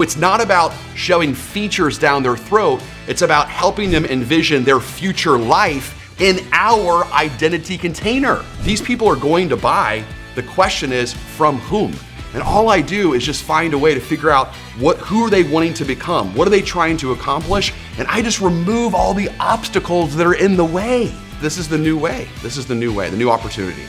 It's not about shoving features down their throat. It's about helping them envision their future life in our identity container. These people are going to buy. The question is, from whom? And all I do is just find a way to figure out who are they wanting to become? What are they trying to accomplish? And I just remove all the obstacles that are in the way. This is the new way. This is the new way, the new opportunity.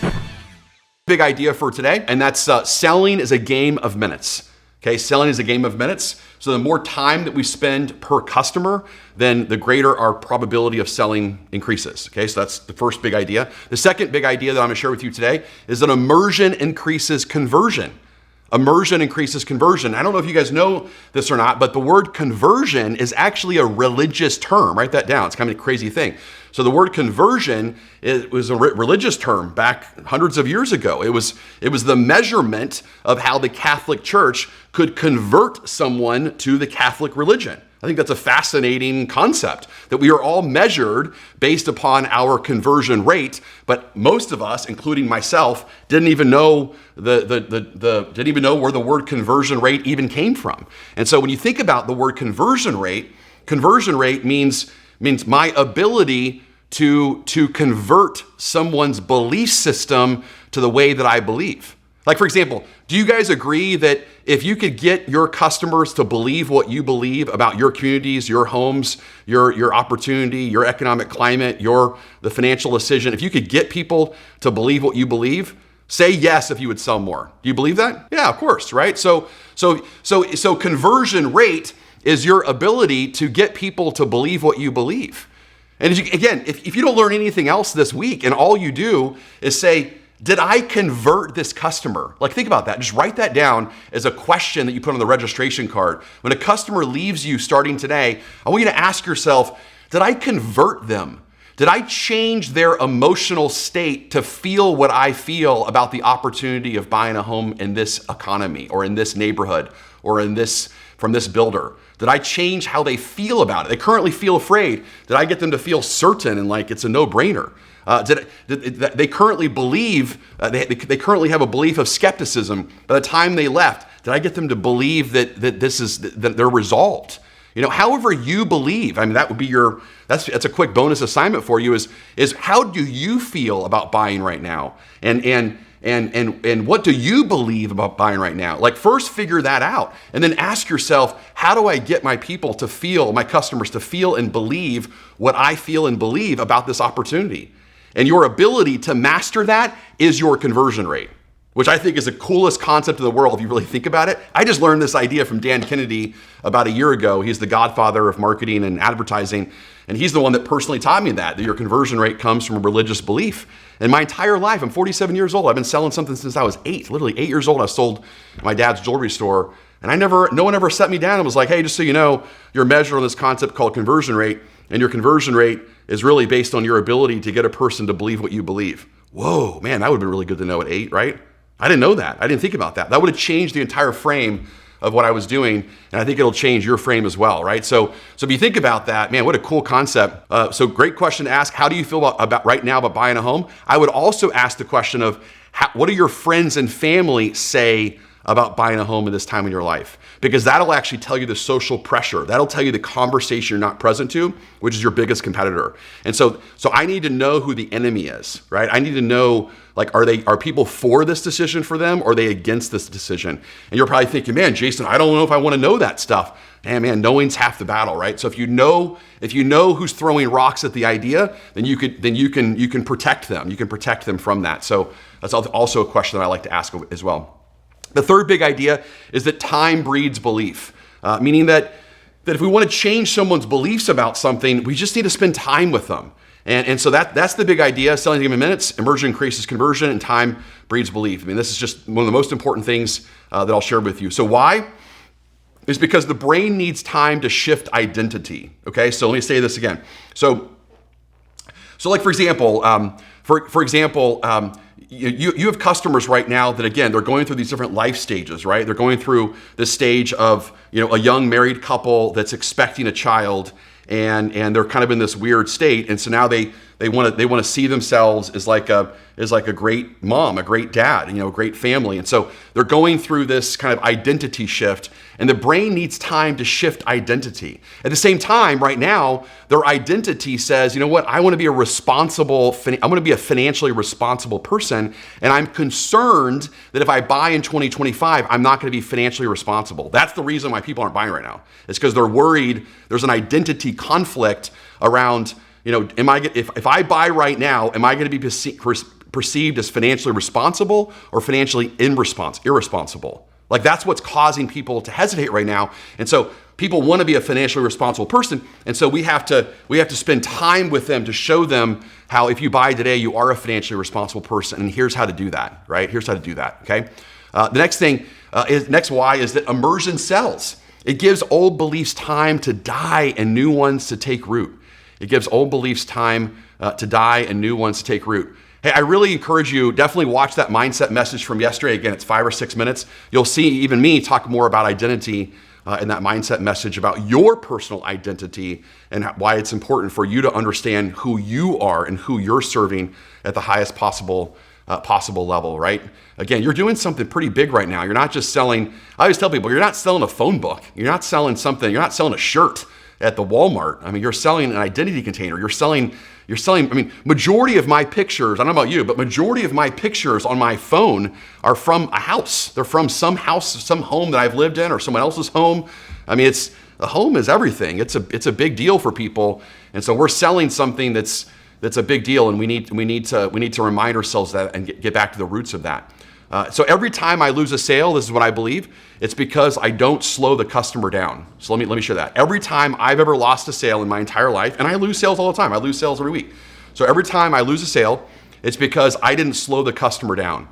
Big idea for today, and that's selling is a game of minutes. Okay, selling is a game of minutes. So the more time that we spend per customer, then the greater our probability of selling increases. Okay, so that's the first big idea. The second big idea that I'm gonna share with you today is that immersion increases conversion. Immersion increases conversion. I don't know if you guys know this or not, but the word conversion is actually a religious term. Write that down. It's kind of a crazy thing. So the word conversion was a religious term back hundreds of years ago. It was the measurement of how the Catholic Church could convert someone to the Catholic religion. I think that's a fascinating concept, that we are all measured based upon our conversion rate, but most of us, including myself, didn't even know didn't even know where the word conversion rate even came from. And so when you think about the word conversion rate means my ability to convert someone's belief system to the way that I believe. Like, for example, do you guys agree that if you could get your customers to believe what you believe about your communities, your homes, your opportunity, your economic climate, the financial decision, if you could get people to believe what you believe, say yes if you would sell more. Do you believe that? Yeah, of course, right? So conversion rate is your ability to get people to believe what you believe. And if you don't learn anything else this week and all you do is say, did I convert this customer? Like, think about that. Just write that down as a question that you put on the registration card. When a customer leaves you starting today, I want you to ask yourself, did I convert them? Did I change their emotional state to feel what I feel about the opportunity of buying a home in this economy or in this neighborhood or from this builder? Did I change how they feel about it? They currently feel afraid. Did I get them to feel certain and like it's a no-brainer? They currently believe, they currently have a belief of skepticism. By the time they left, did I get them to believe that they're resolved? You know, however you believe, I mean, that would be that's a quick bonus assignment for you is how do you feel about buying right now? And what do you believe about buying right now? Like, first figure that out and then ask yourself, how do I get my customers to feel and believe what I feel and believe about this opportunity? And your ability to master that is your conversion rate, which I think is the coolest concept in the world if you really think about it. I just learned this idea from Dan Kennedy about a year ago. He's the godfather of marketing and advertising, and he's the one that personally taught me that your conversion rate comes from a religious belief. And my entire life, I'm 47 years old. I've been selling something since I was 8, literally 8 years old. I sold my dad's jewelry store, and no one ever set me down and was like, hey, just so you know, you're measured on this concept called conversion rate, and your conversion rate is really based on your ability to get a person to believe what you believe. Whoa, man, that would have been really good to know at 8, right? I didn't know that. I didn't think about that. That would have changed the entire frame of what I was doing, and I think it'll change your frame as well, right? So if you think about that, man, what a cool concept. So great question to ask. How do you feel about right now about buying a home? I would also ask the question of what do your friends and family say about buying a home at this time in your life? Because that'll actually tell you the social pressure. That'll tell you the conversation you're not present to, which is your biggest competitor. And so I need to know who the enemy is, right? I need to know, like, are people for this decision for them, or are they against this decision? And you're probably thinking, man, Jason, I don't know if I want to know that stuff. Man, knowing's half the battle, right? So if you know who's throwing rocks at the idea, then you can protect them. You can protect them from that. So that's also a question that I like to ask as well. The third big idea is that time breeds belief, meaning that if we want to change someone's beliefs about something, we just need to spend time with them. And so that's the big idea. Selling in minutes, immersion increases conversion, and time breeds belief. I mean, this is just one of the most important things that I'll share with you. So why? Is because the brain needs time to shift identity. Okay, so let me say this again. So like, for example, you have customers right now that, again, they're going through these different life stages, right? They're going through the stage of, a young married couple that's expecting a child, and they're kind of in this weird state. And so now they want to see themselves as like a great mom, a great dad, a great family. And so they're going through this kind of identity shift. And the brain needs time to shift identity. At the same time, right now, their identity says, you know what, I want to be a financially responsible person, and I'm concerned that if I buy in 2025, I'm not going to be financially responsible. That's the reason why people aren't buying right now. It's because they're worried there's an identity conflict around, if I buy right now, am I going to be perceived as financially responsible or financially irresponsible? Like, that's what's causing people to hesitate right now. And so people want to be a financially responsible person. And so we have to spend time with them to show them how if you buy today, you are a financially responsible person. And here's how to do that, right? Here's how to do that, okay? The next why is that immersion sells. It gives old beliefs time to die and new ones to take root. It gives old beliefs time to die and new ones to take root. Hey, I really encourage you, definitely watch that mindset message from yesterday. Again, it's 5 or 6 minutes. You'll see even me talk more about identity in that mindset message about your personal identity and why it's important for you to understand who you are and who you're serving at the highest possible level, right? Again, you're doing something pretty big right now. You're not just selling, I always tell people, you're not selling a phone book. You're not selling something, you're not selling a shirt at the Walmart. I mean, you're selling an identity container. You're selling, majority of my pictures, I don't know about you, but majority of my pictures on my phone are from a house. They're from some house, some home that I've lived in or someone else's home. I mean, a home is everything. It's a big deal for people. And so we're selling something that's a big deal, and we need to remind ourselves that and get back to the roots of that. So every time I lose a sale, this is what I believe, it's because I don't slow the customer down. So let me share that. Every time I've ever lost a sale in my entire life, and I lose sales all the time. I lose sales every week. So every time I lose a sale, it's because I didn't slow the customer down.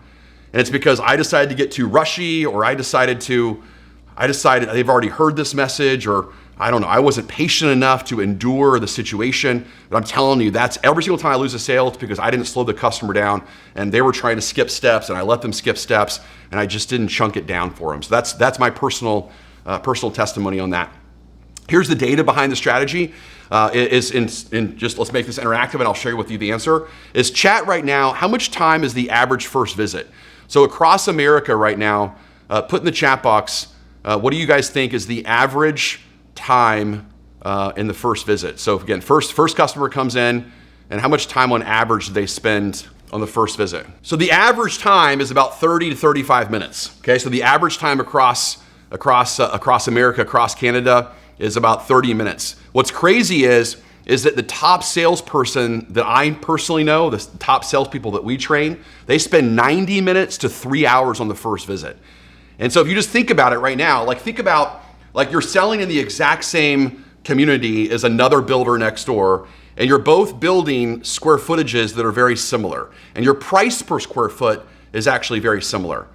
And it's because I decided to get too rushy, or I decided they've already heard this message, or I don't know, I wasn't patient enough to endure the situation. But I'm telling you, that's every single time I lose a sale, it's because I didn't slow the customer down and they were trying to skip steps and I let them skip steps and I just didn't chunk it down for them. So that's my personal testimony on that. Here's the data behind the strategy. Let's make this interactive and I'll share with you the answer. Is chat right now, how much time is the average first visit? So across America right now, put in the chat box, what do you guys think is the average time in the first visit? So again, first customer comes in, and how much time on average do they spend on the first visit? So the average time is about 30 to 35 minutes. Okay, so the average time across America, across Canada, is about 30 minutes. What's crazy is that the top salesperson that I personally know, the top salespeople that we train, they spend 90 minutes to 3 hours on the first visit. And so if you just think about it right now, like you're selling in the exact same community as another builder next door, and you're both building square footages that are very similar, and your price per square foot is actually very similar.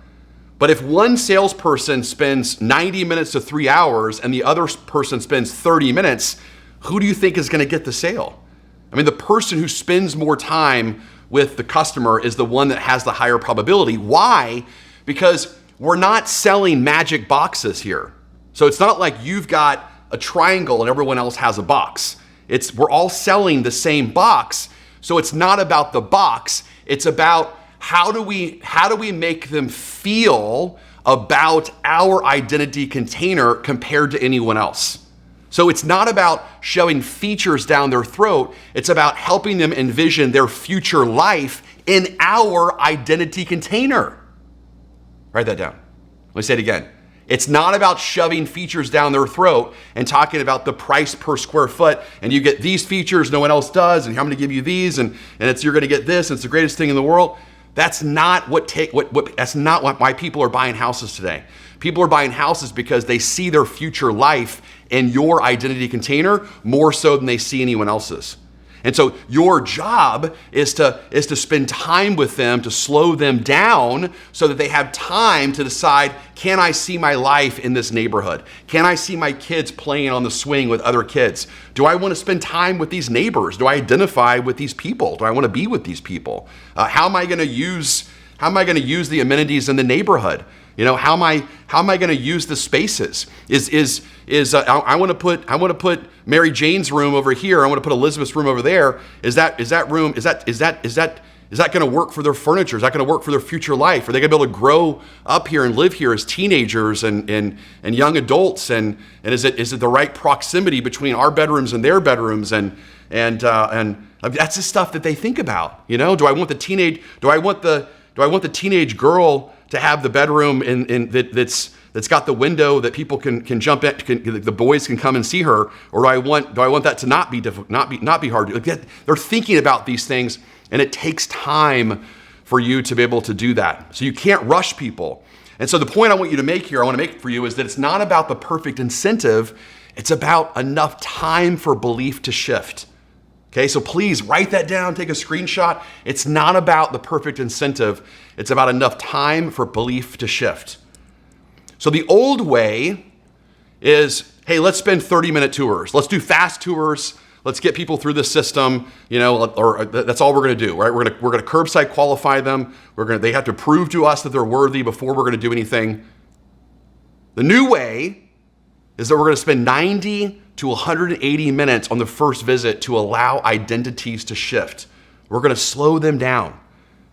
But if one salesperson spends 90 minutes to 3 hours and the other person spends 30 minutes, who do you think is going to get the sale? I mean, the person who spends more time with the customer is the one that has the higher probability. Why? Because we're not selling magic boxes here. So it's not like you've got a triangle and everyone else has a box. We're all selling the same box. So it's not about the box. It's about how do we make them feel about our identity container compared to anyone else. So it's not about shoving features down their throat. It's about helping them envision their future life in our identity container. Write that down. Let me say it again. It's not about shoving features down their throat and talking about the price per square foot, and you get these features no one else does, and I'm going to give you these, and you're going to get this, and it's the greatest thing in the world. That's not why people are buying houses today. People are buying houses because they see their future life in your identity container more so than they see anyone else's. And so your job is to spend time with them, to slow them down so that they have time to decide, can I see my life in this neighborhood? Can I see my kids playing on the swing with other kids? Do I want to spend time with these neighbors? Do I identify with these people? Do I want to be with these people? How am I going to use the amenities in the neighborhood? You know, how am I going to use the spaces? I want to put Mary Jane's room over here. I want to put Elizabeth's room over there. Is that Is that going to work for their furniture? Is that going to work for their future life? Are they going to be able to grow up here and live here as teenagers and young adults? And is it the right proximity between our bedrooms and their bedrooms? And that's the stuff that they think about. You know, do I want the teenage girl to have the bedroom that's got the window that people can jump at, the boys can come and see her, or do I want that to not be hard? They're thinking about these things, and it takes time for you to be able to do that. So you can't rush people. And so the point I want to make for you is that it's not about the perfect incentive, it's about enough time for belief to shift. Okay, so please write that down, take a screenshot. It's not about the perfect incentive, it's about enough time for belief to shift. So the old way is, hey, let's spend 30-minute tours. Let's do fast tours. Let's get people through the system, or that's all we're going to do, right? We're going to curbside qualify them. They have to prove to us that they're worthy before we're going to do anything. The new way is that we're going to spend 90 to 180 minutes on the first visit to allow identities to shift. We're going to slow them down.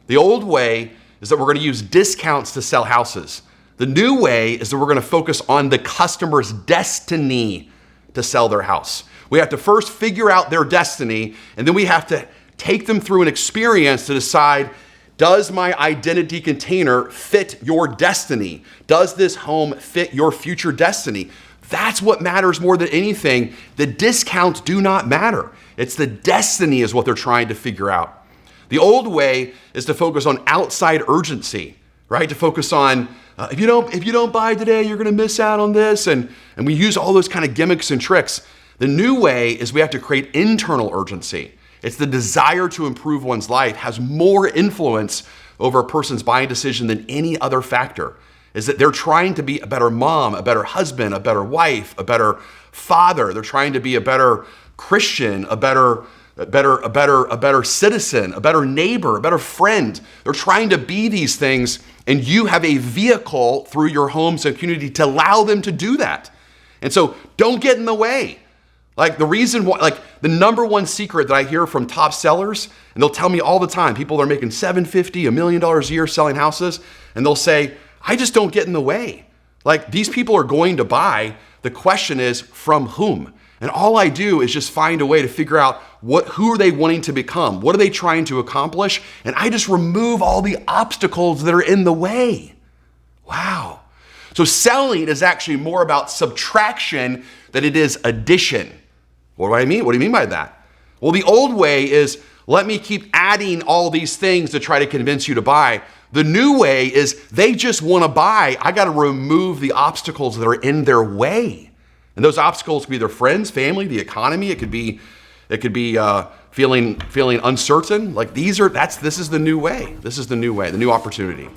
The old way is that we're going to use discounts to sell houses. The new way is that we're going to focus on the customer's destiny to sell their house. We have to first figure out their destiny, and then we have to take them through an experience to decide, does my identity container fit your destiny? Does this home fit your future destiny? That's what matters more than anything. The discounts do not matter. It's the destiny is what they're trying to figure out. The old way is to focus on outside urgency, right? To focus on, if you don't buy today, you're gonna miss out on this. And we use all those kind of gimmicks and tricks. The new way is we have to create internal urgency. It's the desire to improve one's life has more influence over a person's buying decision than any other factor. Is that they're trying to be a better mom, a better husband, a better wife, a better father. They're trying to be a better Christian, a better citizen, a better neighbor, a better friend. They're trying to be these things, and you have a vehicle through your homes and community to allow them to do that. And so don't get in the way. Like the number one secret that I hear from top sellers, and they'll tell me all the time, people that are making $750, $1 million a year selling houses, and they'll say, I just don't get in the way. Like, these people are going to buy. The question is, from whom? And all I do is just find a way to figure out who are they wanting to become? What are they trying to accomplish? And I just remove all the obstacles that are in the way. Wow. So selling is actually more about subtraction than it is addition. What do I mean? What do you mean by that? Well, the old way is, let me keep adding all these things to try to convince you to buy. The new way is, they just want to buy. I got to remove the obstacles that are in their way. And those obstacles could be their friends, family, the economy. It could be feeling uncertain. Like this is the new way. This is the new way, the new opportunity.